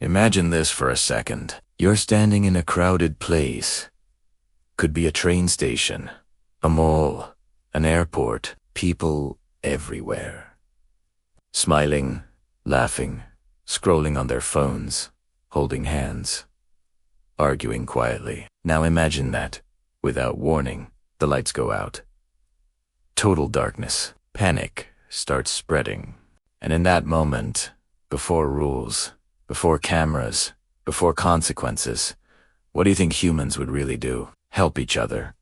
Imagine this for a second. You're standing in a crowded place. Could be a train station, a mall, an airport, people everywhere. Smiling, laughing, scrolling on their phones, holding hands, arguing quietly. Now imagine that, without warning, the lights go out. Total darkness. Panic starts spreading. And in that moment, before rules, before cameras, before consequences, what do you think humans would really do? Help each other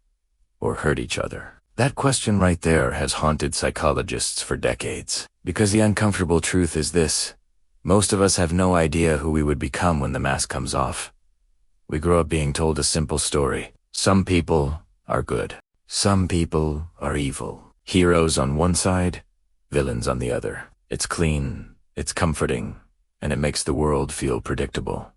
or hurt each other? That question right there has haunted psychologists for decades. Because the uncomfortable truth is this: most of us have no idea who we would become when the mask comes off. We grow up being told a simple story. Some people are good. Some people are evil. Heroes on one side, villains on the other. It's clean, it's comforting, and it makes the world feel predictable.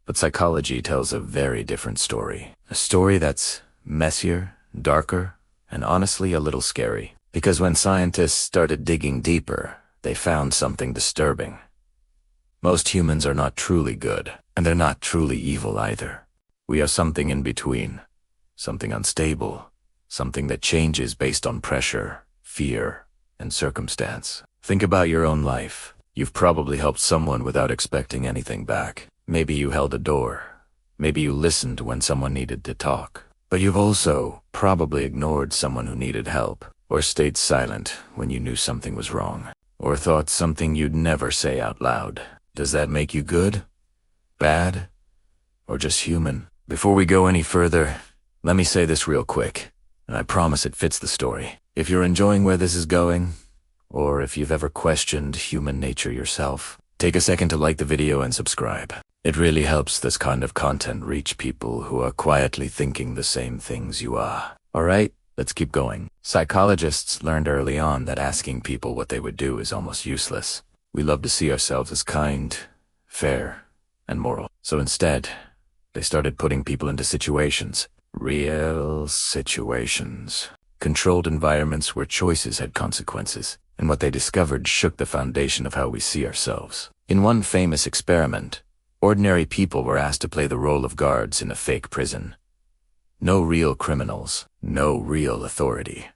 But psychology tells a very different story. A story that's messier, darker, and honestly a little scary. Because when scientists started digging deeper, they found something disturbing. Most humans are not truly good, and they're not truly evil either. We are something in between. Something unstable. Something that changes based on pressure, fear, and circumstance. Think about your own life. You've probably helped someone without expecting anything back. Maybe you held a door. Maybe you listened when someone needed to talk. But you've also probably ignored someone who needed help, or stayed silent when you knew something was wrong, or thought something you'd never say out loud. Does that make you good, bad, or just human? Before we go any further, let me say this real quick, and I promise it fits the story. If you're enjoying where this is going, or if you've ever questioned human nature yourself, take a second to like the video and subscribe. It really helps this kind of content reach people who are quietly thinking the same things you are. Alright, let's keep going. Psychologists learned early on that asking people what they would do is almost useless. We love to see ourselves as kind, fair, and moral. So instead, they started putting people into situations. Real situations. Controlled environments where choices had consequences. And what they discovered shook the foundation of how we see ourselves. In one famous experiment, ordinary people were asked to play the role of guards in a fake prison. No real criminals, no real authority.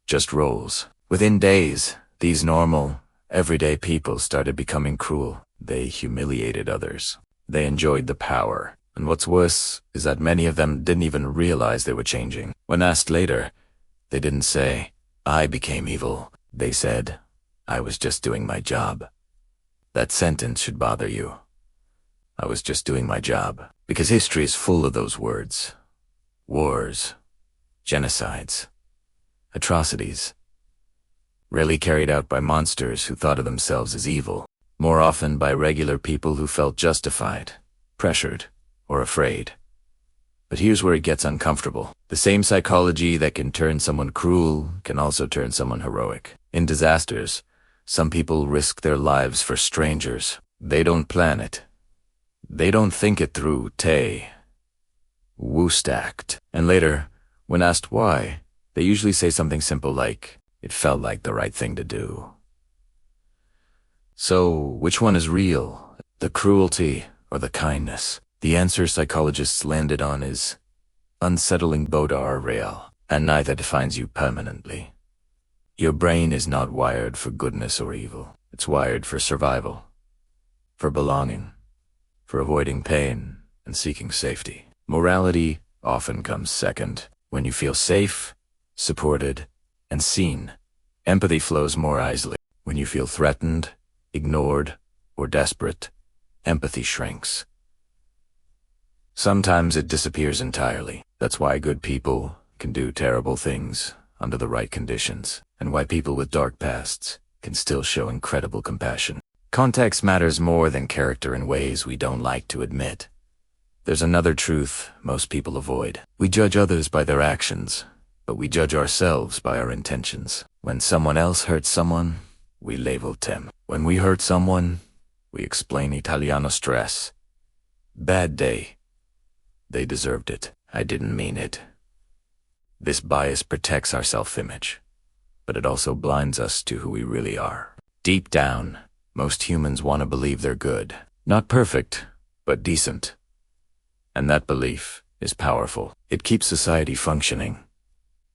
Just roles. Within days, these normal, everyday people started becoming cruel. They humiliated others. They enjoyed the power. And what's worse is that many of them didn't even realize they were changing. When asked later, they didn't say, "I became evil." They said, "I was just doing my job." That sentence should bother you. I was just doing my job. Because history is full of those words. Wars, genocides, atrocities. Rarely carried out by monsters who thought of themselves as evil. More often by regular people who felt justified, pressured, or afraid. But here's where it gets uncomfortable. The same psychology that can turn someone cruel can also turn someone heroic. In disasters, some people risk their lives for strangers. They don't plan it. They don't think it through. Woo-stacked. And later, when asked why, they usually say something simple like, "It felt like the right thing to do." So, which one is real? The cruelty or the kindness? The answer psychologists landed on is unsettling both are real, and neither defines you permanently. Your brain is not wired for goodness or evil. It's wired for survival, for belonging, for avoiding pain and seeking safety. Morality often comes second. When you feel safe, supported, and seen, empathy flows more easily. When you feel threatened, ignored, or desperate, empathy shrinks. Sometimes it disappears entirely. That's why good people can do terrible things under the right conditions, and why people with dark pasts can still show incredible compassion. Context matters more than character in ways we don't like to admit. There's another truth most people avoid. We judge others by their actions, but we judge ourselves by our intentions. When someone else hurts someone, we label them. When we hurt someone, we explain Italiano stress. Bad day. They deserved it. I didn't mean it. This bias protects our self-image, but it also blinds us to who we really are. Deep down, most humans want to believe they're good. Not perfect, but decent. And that belief is powerful. It keeps society functioning,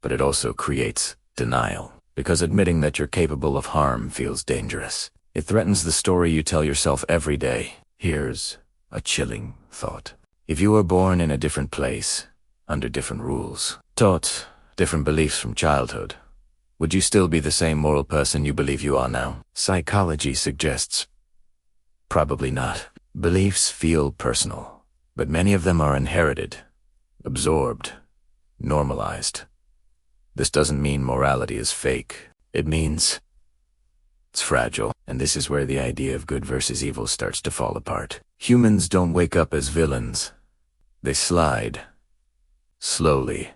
but it also creates denial, because admitting that you're capable of harm feels dangerous. It threatens the story you tell yourself every day. Here's a chilling thought. If you were born in a different place, under different rules, taught different beliefs from childhood, would you still be the same moral person you believe you are now? Psychology suggests probably not. Beliefs feel personal, but many of them are inherited, absorbed, normalized. This doesn't mean morality is fake. It means it's fragile, and this is where the idea of good versus evil starts to fall apart. Humans don't wake up as villains. They slide, slowly.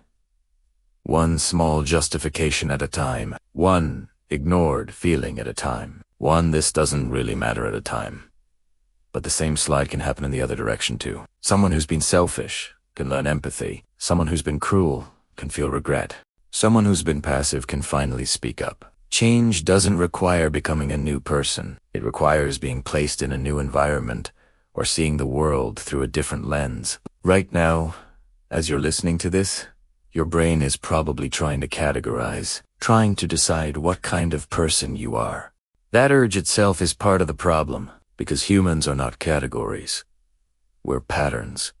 One small justification at a time. One ignored feeling at a time. One "this doesn't really matter" at a time. But the same slide can happen in the other direction too. Someone who's been selfish can learn empathy. Someone who's been cruel can feel regret. Someone who's been passive can finally speak up. Change doesn't require becoming a new person. It requires being placed in a new environment or seeing the world through a different lens. Right now, as you're listening to this, your brain is probably trying to categorize, trying to decide what kind of person you are. That urge itself is part of the problem, because humans are not categories. We're patterns,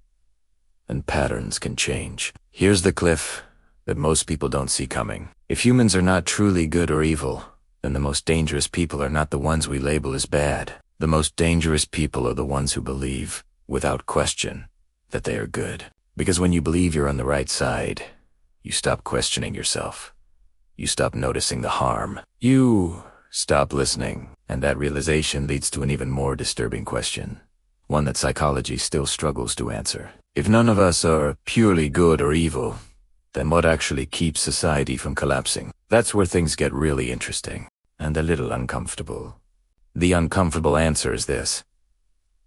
and patterns can change. Here's the cliff that most people don't see coming. If humans are not truly good or evil, then the most dangerous people are not the ones we label as bad. The most dangerous people are the ones who believe, without question, that they are good. Because when you believe you're on the right side, you stop questioning yourself. You stop noticing the harm. You stop listening. And that realization leads to an even more disturbing question, one that psychology still struggles to answer. If none of us are purely good or evil, then what actually keeps society from collapsing? That's where things get really interesting, and a little uncomfortable. The uncomfortable answer is this: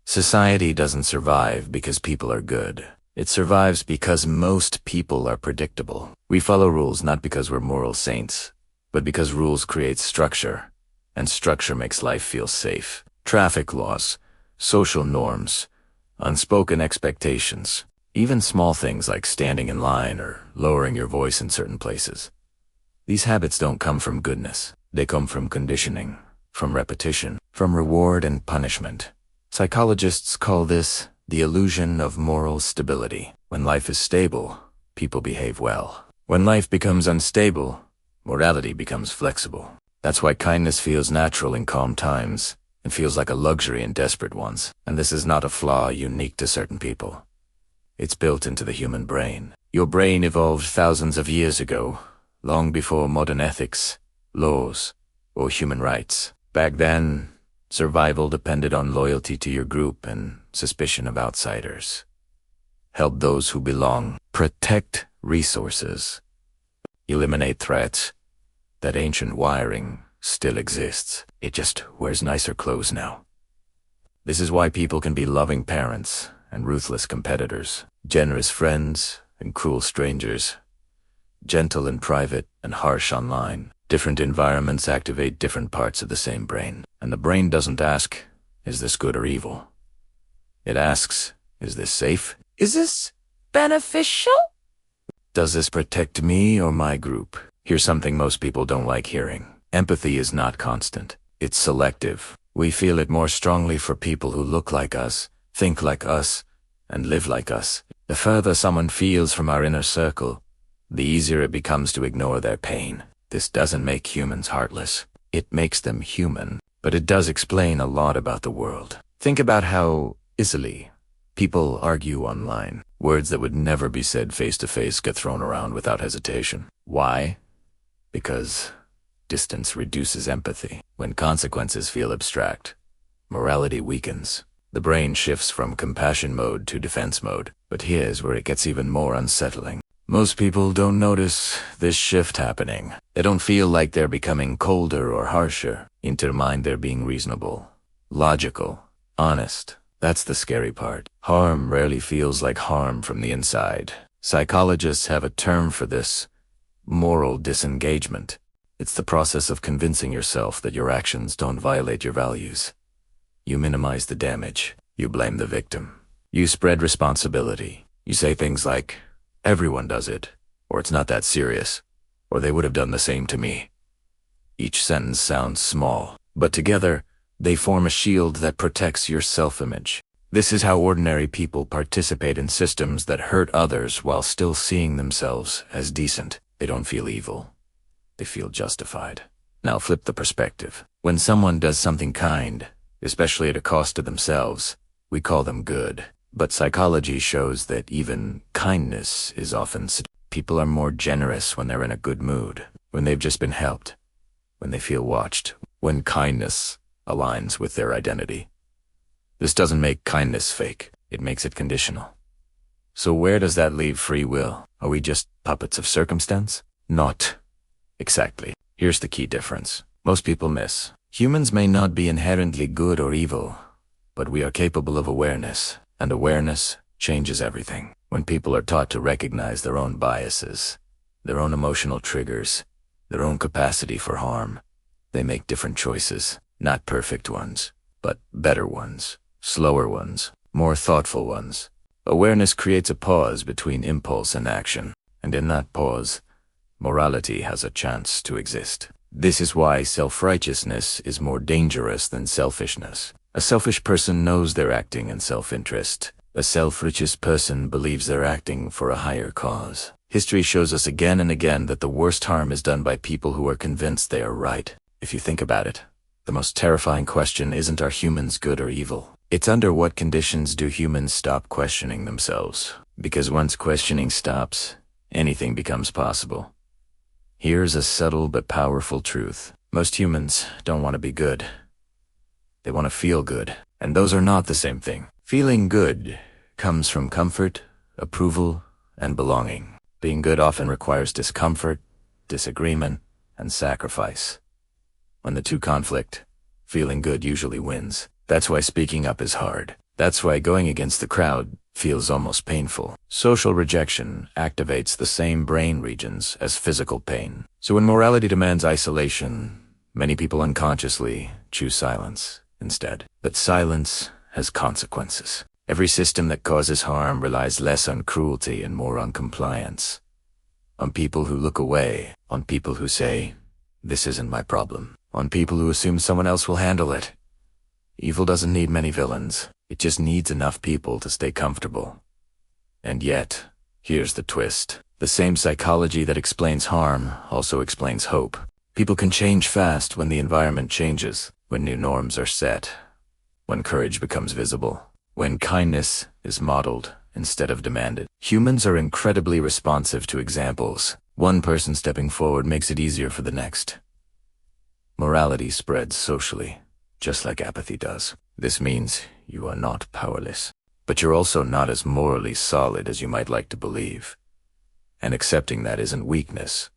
society doesn't survive because people are good. It survives because most people are predictable. We follow rules not because we're moral saints, but because rules create structure, and structure makes life feel safe. Traffic laws, social norms, unspoken expectations, even small things like standing in line or lowering your voice in certain places. These habits don't come from goodness. They come from conditioning, from repetition, from reward and punishment. Psychologists call this the illusion of moral stability. When life is stable, people behave well. When life becomes unstable, morality becomes flexible. That's why kindness feels natural in calm times and feels like a luxury in desperate ones. And this is not a flaw unique to certain people. It's built into the human brain. Your brain evolved thousands of years ago, long before modern ethics, laws, or human rights. Back then, survival depended on loyalty to your group and suspicion of outsiders. Help those who belong. Protect resources. Eliminate threats. That ancient wiring still exists. It just wears nicer clothes now. This is why people can be loving parents and ruthless competitors, generous friends and cruel strangers, gentle in private and harsh online. Different environments activate different parts of the same brain. And the brain doesn't ask, is this good or evil? It asks, is this safe? Is this beneficial? Does this protect me or my group? Here's something most people don't like hearing. Empathy is not constant. It's selective. We feel it more strongly for people who look like us, think like us, and live like us. The further someone feels from our inner circle, the easier it becomes to ignore their pain. This doesn't make humans heartless. It makes them human, but it does explain a lot about the world. Think about how easily people argue online. Words that would never be said face-to-face get thrown around without hesitation. Why? Because distance reduces empathy. When consequences feel abstract, morality weakens. The brain shifts from compassion mode to defense mode. But here's where it gets even more unsettling. Most people don't notice this shift happening. They don't feel like they're becoming colder or harsher. In their mind, they're being reasonable, logical, honest. That's the scary part. Harm rarely feels like harm from the inside. Psychologists have a term for this: moral disengagement. It's the process of convincing yourself that your actions don't violate your values. You minimize the damage. You blame the victim. You spread responsibility. You say things like, everyone does it, or it's not that serious, or they would have done the same to me. Each sentence sounds small, but together, they form a shield that protects your self-image. This is how ordinary people participate in systems that hurt others while still seeing themselves as decent. They don't feel evil. They feel justified. Now flip the perspective. When someone does something kind, especially at a cost to themselves, we call them good. But psychology shows that even kindness is often people are more generous when they're in a good mood, when they've just been helped, when they feel watched, when kindness aligns with their identity. This doesn't make kindness fake. It makes it conditional. So where does that leave free will? Are we just puppets of circumstance? Not exactly. Here's the key difference. Most people miss. Humans may not be inherently good or evil, but we are capable of awareness, and awareness changes everything. When people are taught to recognize their own biases, their own emotional triggers, their own capacity for harm, they make different choices. Not perfect ones, but better ones, slower ones, more thoughtful ones. Awareness creates a pause between impulse and action, and in that pause, morality has a chance to exist. This is why self-righteousness is more dangerous than selfishness. A selfish person knows they're acting in self-interest. A self-righteous person believes they're acting for a higher cause. History shows us again and again that the worst harm is done by people who are convinced they are right. If you think about it, the most terrifying question isn't are humans good or evil? It's under what conditions do humans stop questioning themselves? Because once questioning stops, anything becomes possible. Here's a subtle but powerful truth. Most humans don't want to be good. They want to feel good. And those are not the same thing. Feeling good comes from comfort, approval, and belonging. Being good often requires discomfort, disagreement, and sacrifice. When the two conflict, feeling good usually wins. That's why speaking up is hard. That's why going against the crowd feels almost painful. Social rejection activates the same brain regions as physical pain. So when morality demands isolation, many people unconsciously choose silence instead. But silence has consequences. Every system that causes harm relies less on cruelty and more on compliance. On people who look away, on people who say, "This isn't my problem," on people who assume someone else will handle it. Evil doesn't need many villains. It just needs enough people to stay comfortable. And yet, here's the twist. The same psychology that explains harm also explains hope. People can change fast when the environment changes, when new norms are set, when courage becomes visible, when kindness is modeled instead of demanded. Humans are incredibly responsive to examples. One person stepping forward makes it easier for the next. Morality spreads socially, just like apathy does. This means you are not powerless, but you're also not as morally solid as you might like to believe. And accepting that isn't weakness.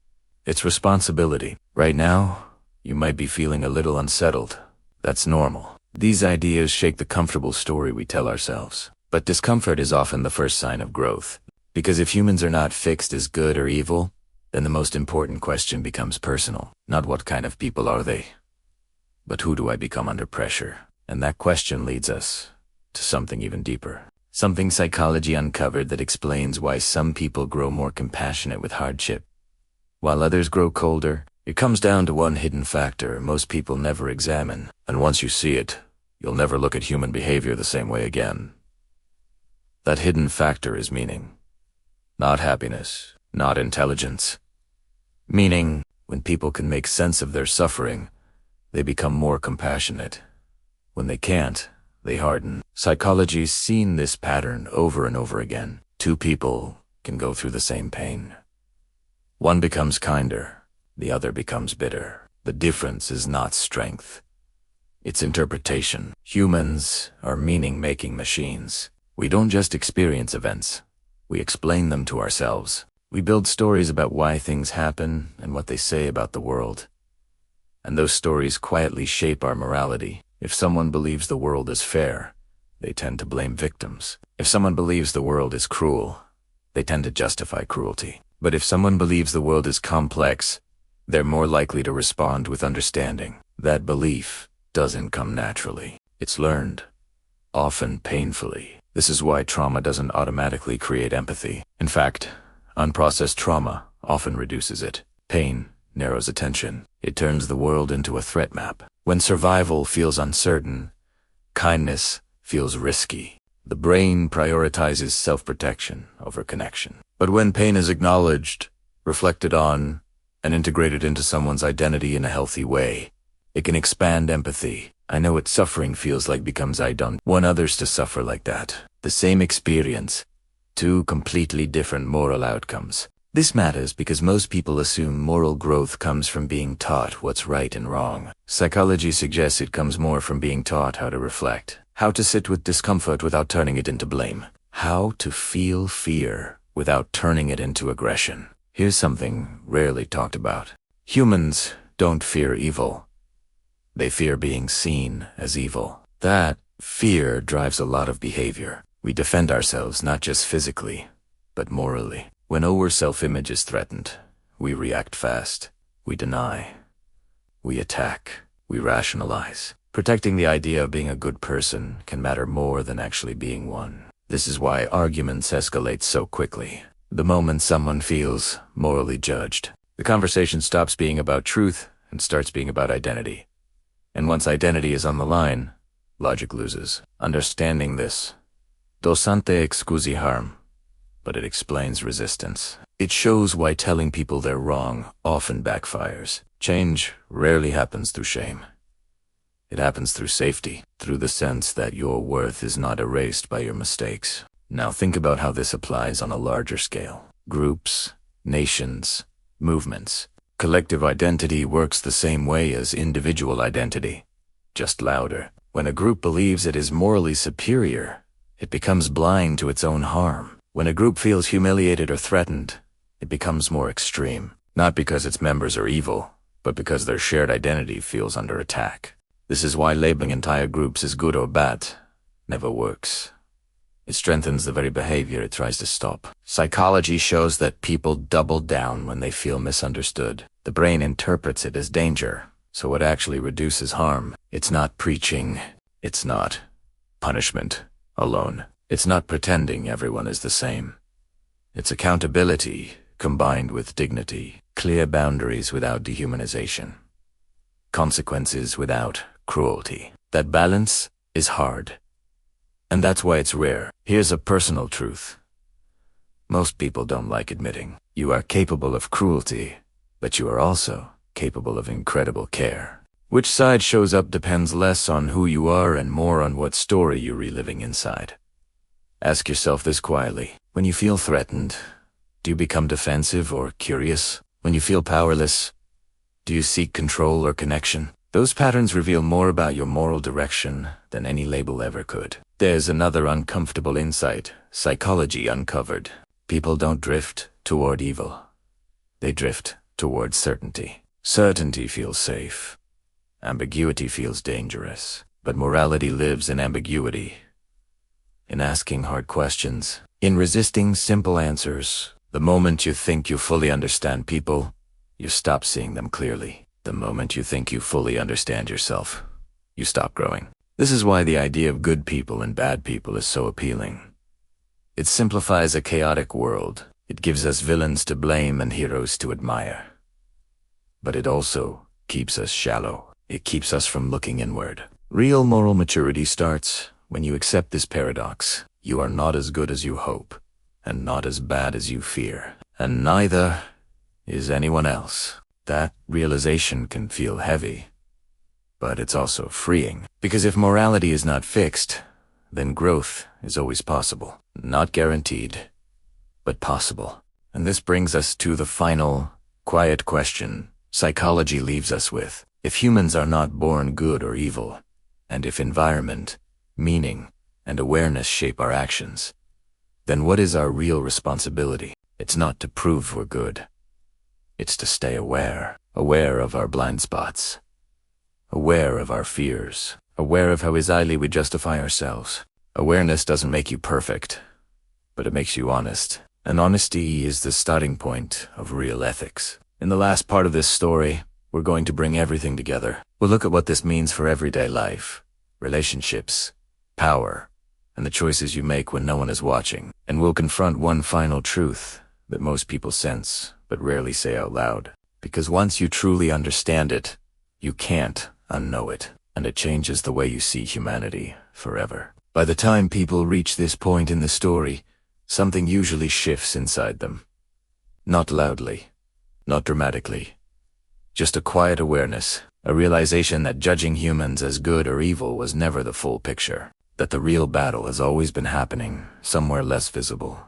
It's responsibility. Right now, you might be feeling a little unsettled. That's normal. These ideas shake the comfortable story we tell ourselves. But discomfort is often the first sign of growth. Because if humans are not fixed as good or evil, then the most important question becomes personal. Not what kind of people are they, but who do I become under pressure? And that question leads us to something even deeper. Something psychology uncovered that explains why some people grow more compassionate with hardship, while others grow colder. It comes down to one hidden factor most people never examine. And once you see it, you'll never look at human behavior the same way again. That hidden factor is meaning. Not happiness, not intelligence. Meaning, when people can make sense of their suffering, they become more compassionate. When they can't, they harden. Psychology's seen this pattern over and over again. Two people can go through the same pain. One becomes kinder, the other becomes bitter. The difference is not strength. It's interpretation. Humans are meaning-making machines. We don't just experience events. We explain them to ourselves. We build stories about why things happen and what they say about the world. And those stories quietly shape our morality. If someone believes the world is fair, they tend to blame victims. If someone believes the world is cruel, they tend to justify cruelty. But if someone believes the world is complex, they're more likely to respond with understanding. That belief doesn't come naturally. It's learned. often painfully. This is why trauma doesn't automatically create empathy. In fact, unprocessed trauma often reduces it. Pain narrows attention. It turns the world into a threat map. When survival feels uncertain, kindness feels risky. The brain prioritizes self-protection over connection. But when pain is acknowledged, reflected on, and integrated into someone's identity in a healthy way, it can expand empathy. I know what suffering feels like becomes I don't want others to suffer like that. The same experience, two completely different moral outcomes. This matters because most people assume moral growth comes from being taught what's right and wrong. Psychology suggests it comes more from being taught how to reflect, how to sit with discomfort without turning it into blame, how to feel fear without turning it into aggression. Here's something rarely talked about. Humans don't fear evil. They fear being seen as evil. That fear drives a lot of behavior. We defend ourselves not just physically, but morally. When our self-image is threatened, we react fast. We deny. We attack. We rationalize. Protecting the idea of being a good person can matter more than actually being one. This is why arguments escalate so quickly. The moment someone feels morally judged, the conversation stops being about truth and starts being about identity. And once identity is on the line, logic loses. Understanding this doesn't excuse harm, but it explains resistance. It shows why telling people they're wrong often backfires. Change rarely happens through shame. It happens through safety, through the sense that your worth is not erased by your mistakes. Now think about how this applies on a larger scale. Groups, nations, movements. Collective identity works the same way as individual identity, just louder. When a group believes it is morally superior, it becomes blind to its own harm. When a group feels humiliated or threatened, it becomes more extreme, not because its members are evil, but because their shared identity feels under attack. This is why labeling entire groups as good or bad never works. It strengthens the very behavior it tries to stop. Psychology shows that people double down when they feel misunderstood. The brain interprets it as danger, so it actually reduces harm. It's not preaching. It's not punishment alone. It's not pretending everyone is the same. It's accountability combined with dignity, clear boundaries without dehumanization, consequences without cruelty. That balance is hard, and that's why it's rare. Here's a personal truth. Most people don't like admitting. You are capable of cruelty, but you are also capable of incredible care. Which side shows up depends less on who you are and more on what story you're reliving inside. Ask yourself this quietly. When you feel threatened, do you become defensive or curious? When you feel powerless, do you seek control or connection? Those patterns reveal more about your moral direction than any label ever could. There's another uncomfortable insight psychology uncovered. People don't drift toward evil. They drift toward certainty. Certainty feels safe. Ambiguity feels dangerous. But morality lives in ambiguity, in asking hard questions, in resisting simple answers. The moment you think you fully understand people, you stop seeing them clearly. The moment you think you fully understand yourself, you stop growing. This is why the idea of good people and bad people is so appealing. It simplifies a chaotic world. It gives us villains to blame and heroes to admire. But it also keeps us shallow. It keeps us from looking inward. Real moral maturity starts when you accept this paradox. You are not as good as you hope, and not as bad as you fear, and neither is anyone else. That realization can feel heavy, but it's also freeing. Because if morality is not fixed, then growth is always possible. Not guaranteed, but possible. And this brings us to the final, quiet question psychology leaves us with. If humans are not born good or evil, and if environment, meaning, and awareness shape our actions, then what is our real responsibility? It's not to prove we're good. It's to stay aware of our blind spots, aware of our fears, aware of how easily we justify ourselves. Awareness doesn't make you perfect, but it makes you honest. And honesty is the starting point of real ethics. In the last part of this story, we're going to bring everything together. We'll look at what this means for everyday life, relationships, power, and the choices you make when no one is watching. And we'll confront one final truth that most people sense, but rarely say out loud. Because once you truly understand it, you can't unknow it, and it changes the way you see humanity forever. By the time people reach this point in the story, something usually shifts inside them. Not loudly, not dramatically, just a quiet awareness, a realization that judging humans as good or evil was never the full picture, that the real battle has always been happening somewhere less visible,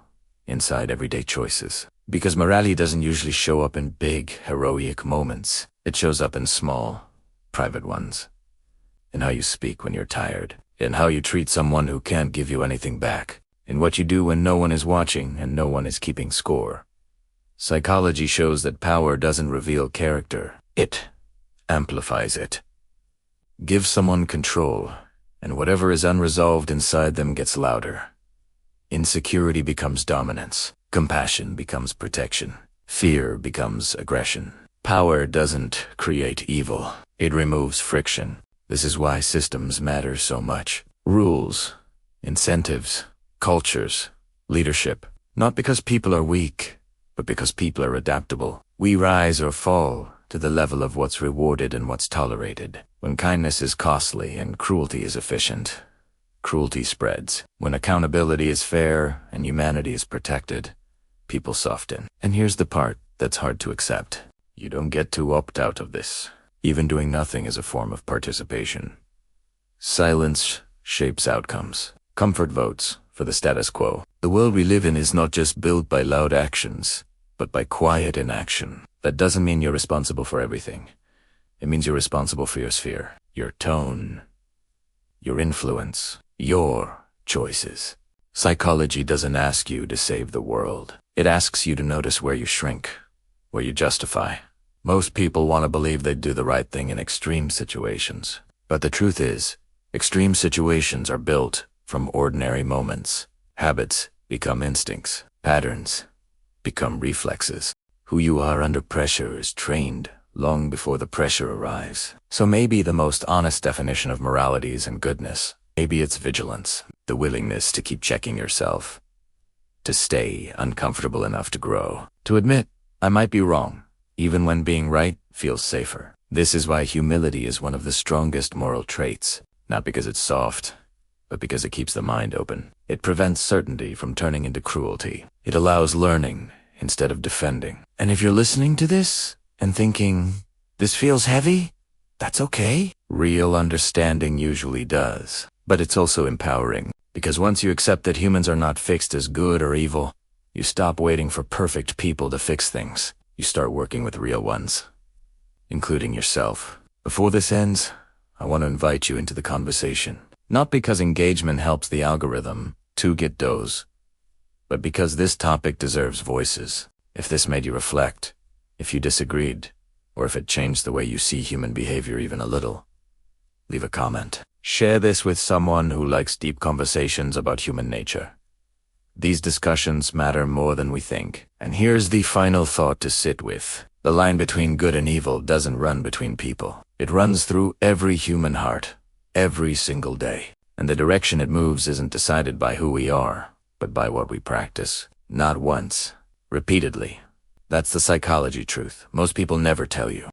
inside everyday choices. Because morality doesn't usually show up in big, heroic moments. It shows up in small, private ones. In how you speak when you're tired, in how you treat someone who can't give you anything back, in what you do when no one is watching and no one is keeping score. Psychology shows that power doesn't reveal character, it amplifies it. Give someone control, and whatever is unresolved inside them gets louder. Insecurity becomes dominance. Compassion becomes protection. Fear becomes aggression. Power doesn't create evil. It removes friction. This is why systems matter so much. Rules, incentives, cultures, leadership. Not because people are weak, but because people are adaptable. We rise or fall to the level of what's rewarded and what's tolerated. When kindness is costly and cruelty is efficient, cruelty spreads. When accountability is fair and humanity is protected, people soften. And here's the part that's hard to accept. You don't get to opt out of this. Even doing nothing is a form of participation. Silence shapes outcomes. Comfort votes for the status quo. The world we live in is not just built by loud actions, but by quiet inaction. That doesn't mean you're responsible for everything. It means you're responsible for your sphere, your tone, your influence, your choices. Psychology doesn't ask you to save the world. It asks you to notice where you shrink, where you justify. Most people want to believe they do the right thing in extreme situations. But the truth is, extreme situations are built from ordinary moments. Habits become instincts. Patterns become reflexes. Who you are under pressure is trained long before the pressure arrives. So maybe the most honest definition of morality isn't goodness. Maybe it's vigilance, the willingness to keep checking yourself, to stay uncomfortable enough to grow, to admit, I might be wrong, even when being right feels safer. This is why humility is one of the strongest moral traits, not because it's soft, but because it keeps the mind open. It prevents certainty from turning into cruelty. It allows learning instead of defending. And if you're listening to this and thinking, this feels heavy, that's okay. Real understanding usually does. But it's also empowering, because once you accept that humans are not fixed as good or evil, you stop waiting for perfect people to fix things. You start working with real ones, including yourself. Before this ends, I want to invite you into the conversation. Not because engagement helps the algorithm to get dose, but because this topic deserves voices. If this made you reflect, if you disagreed, or if it changed the way you see human behavior even a little, leave a comment. Share this with someone who likes deep conversations about human nature. These discussions matter more than we think. And here's the final thought to sit with. The line between good and evil doesn't run between people. It runs through every human heart, every single day. And the direction it moves isn't decided by who we are, but by what we practice. Not once, repeatedly. That's the psychology truth most people never tell you.